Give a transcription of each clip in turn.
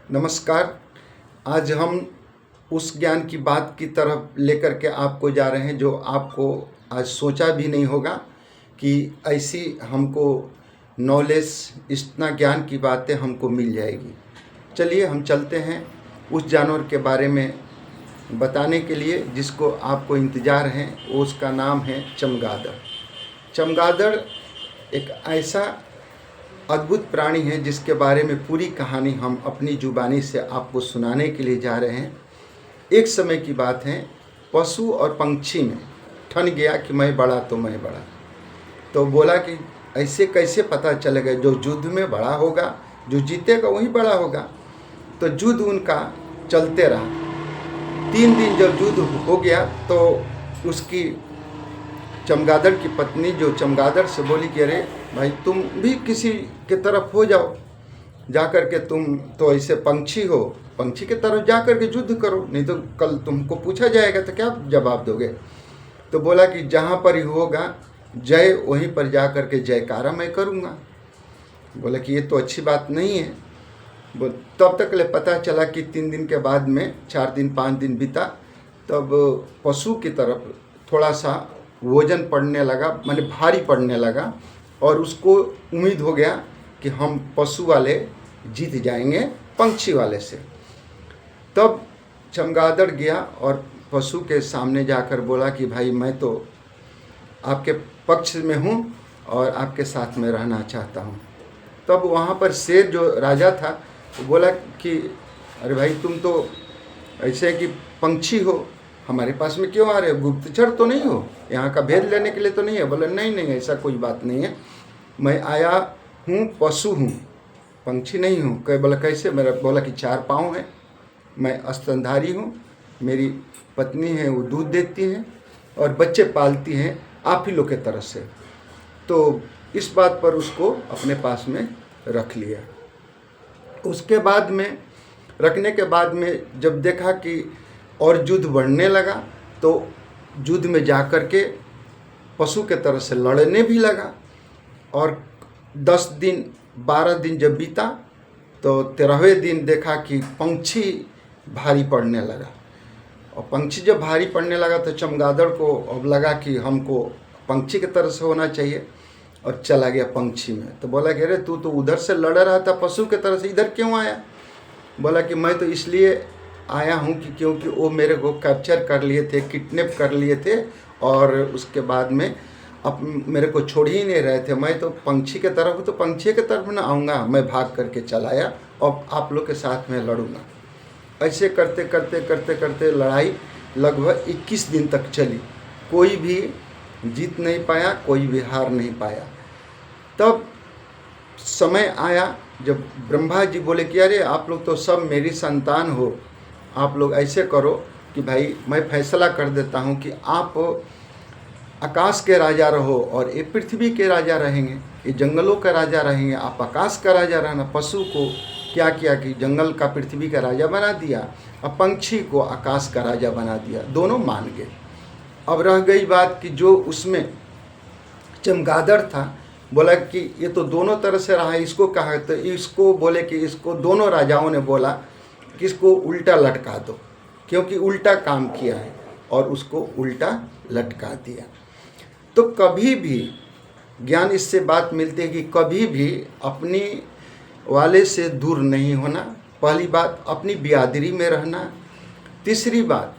नमस्कार। आज हम उस ज्ञान की बात की तरफ लेकर के आपको जा रहे हैं जो आपको आज सोचा भी नहीं होगा कि ऐसी हमको नॉलेज, इतना ज्ञान की बातें हमको मिल जाएगी। चलिए हम चलते हैं उस जानवर के बारे में बताने के लिए जिसको आपको इंतज़ार है। उसका नाम है चमगादड़। चमगादड़ एक ऐसा अद्भुत प्राणी है जिसके बारे में पूरी कहानी हम अपनी जुबानी से आपको सुनाने के लिए जा रहे हैं। एक समय की बात है, पशु और पंछी में ठन गया कि मैं बड़ा तो मैं बड़ा। तो बोला कि ऐसे कैसे पता चलेगा, जो युद्ध में बड़ा होगा, जो जीतेगा वही बड़ा होगा। तो युद्ध उनका चलते रहा। 3 दिन जब युद्ध हो गया तो उसकी चमगादड़ की पत्नी जो चमगादड़ से बोली कि अरे भाई, तुम भी किसी के तरफ हो जाओ, जा कर के तुम तो ऐसे पंछी हो, पंछी के तरफ जा कर के युद्ध करो, नहीं तो कल तुमको पूछा जाएगा तो क्या जवाब दोगे। तो बोला कि जहाँ पर ही होगा जय, वहीं पर जा कर के जयकारा मैं करूँगा। बोला कि ये तो अच्छी बात नहीं है। तब तक ले पता चला कि 3 दिन के बाद में 4 दिन 5 दिन बीता, तब पशु की तरफ थोड़ा सा वजन पड़ने लगा, माने भारी पड़ने लगा, और उसको उम्मीद हो गया कि हम पशु वाले जीत जाएंगे पंछी वाले से। तब चमगादड़ गया और पशु के सामने जाकर बोला कि भाई, मैं तो आपके पक्ष में हूँ और आपके साथ में रहना चाहता हूँ। तब वहाँ पर शेर जो राजा था वो बोला कि अरे भाई, तुम तो ऐसे कि पंछी हो, हमारे पास में क्यों आ रहे हो? गुप्तचर तो नहीं हो? यहाँ का भेद लेने के लिए तो नहीं है? बोला नहीं नहीं, ऐसा कोई बात नहीं है, मैं आया हूँ, पशु हूँ, पंछी नहीं हूँ। बोला कैसे? मेरा बोला कि 4 पाँव है, मैं स्तनधारी हूँ, मेरी पत्नी है वो दूध देती है और बच्चे पालती हैं आप ही लोग के तरफ से। तो इस बात पर उसको अपने पास में रख लिया। उसके बाद में रखने के बाद में जब देखा कि और युद्ध बढ़ने लगा तो युद्ध में जाकर के पशु के तरफ से लड़ने भी लगा। और 10 दिन 12 दिन जब बीता तो 13वें दिन देखा कि पंछी भारी पड़ने लगा। और पंछी जब भारी पड़ने लगा तो चमगादड़ को अब लगा कि हमको पंछी की तरफ से होना चाहिए, और चला गया पंछी में। तो बोला कि अरे तू तो उधर से लड़ रहा था पशु की तरफ से, इधर क्यों आया? बोला कि मैं तो इसलिए आया हूँ कि क्योंकि वो मेरे को कैप्चर कर लिए थे, किडनैप कर लिए थे, और उसके बाद में अब मेरे को छोड़ ही नहीं रहे थे। मैं तो पंछी के तरफ हूँ, तो पंछी के तरफ ना आऊँगा, मैं भाग करके चला आया और आप लोग के साथ में लड़ूंगा। ऐसे करते करते करते करते लड़ाई लगभग 21 दिन तक चली। कोई भी जीत नहीं पाया, कोई भी हार नहीं पाया। तब समय आया जब ब्रह्मा जी बोले कि अरे आप लोग तो सब मेरी संतान हो, आप लोग ऐसे करो कि भाई मैं फैसला कर देता हूँ कि आप आकाश के राजा रहो और ये पृथ्वी के राजा रहेंगे, ये जंगलों का राजा रहेंगे, आप आकाश का राजा रहना। पशु को क्या किया कि जंगल का पृथ्वी का राजा बना दिया, और पंछी को आकाश का राजा बना दिया। दोनों मान गए। अब रह गई बात कि जो उसमें चमगादड़ था, बोला कि ये तो दोनों तरह से रहा, इसको कहा। तो इसको बोले कि इसको दोनों राजाओं ने बोला कि इसको उल्टा लटका दो, क्योंकि उल्टा काम किया है, और उसको उल्टा लटका दिया। तो कभी भी ज्ञान इससे बात मिलती है कि कभी भी अपनी वाले से दूर नहीं होना। पहली बात, अपनी बिरादरी में रहना। तीसरी बात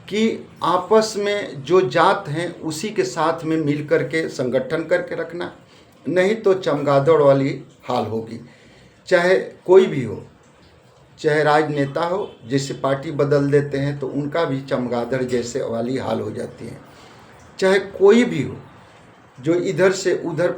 कि आपस में जो जात हैं उसी के साथ में मिल करके संगठन करके रखना, नहीं तो चमगादड़ वाली हाल होगी। चाहे कोई भी हो, चाहे राजनेता हो, जैसे पार्टी बदल देते हैं तो उनका भी चमगादड़ जैसे वाली हाल हो जाती है। चाहे कोई भी हो जो इधर से उधर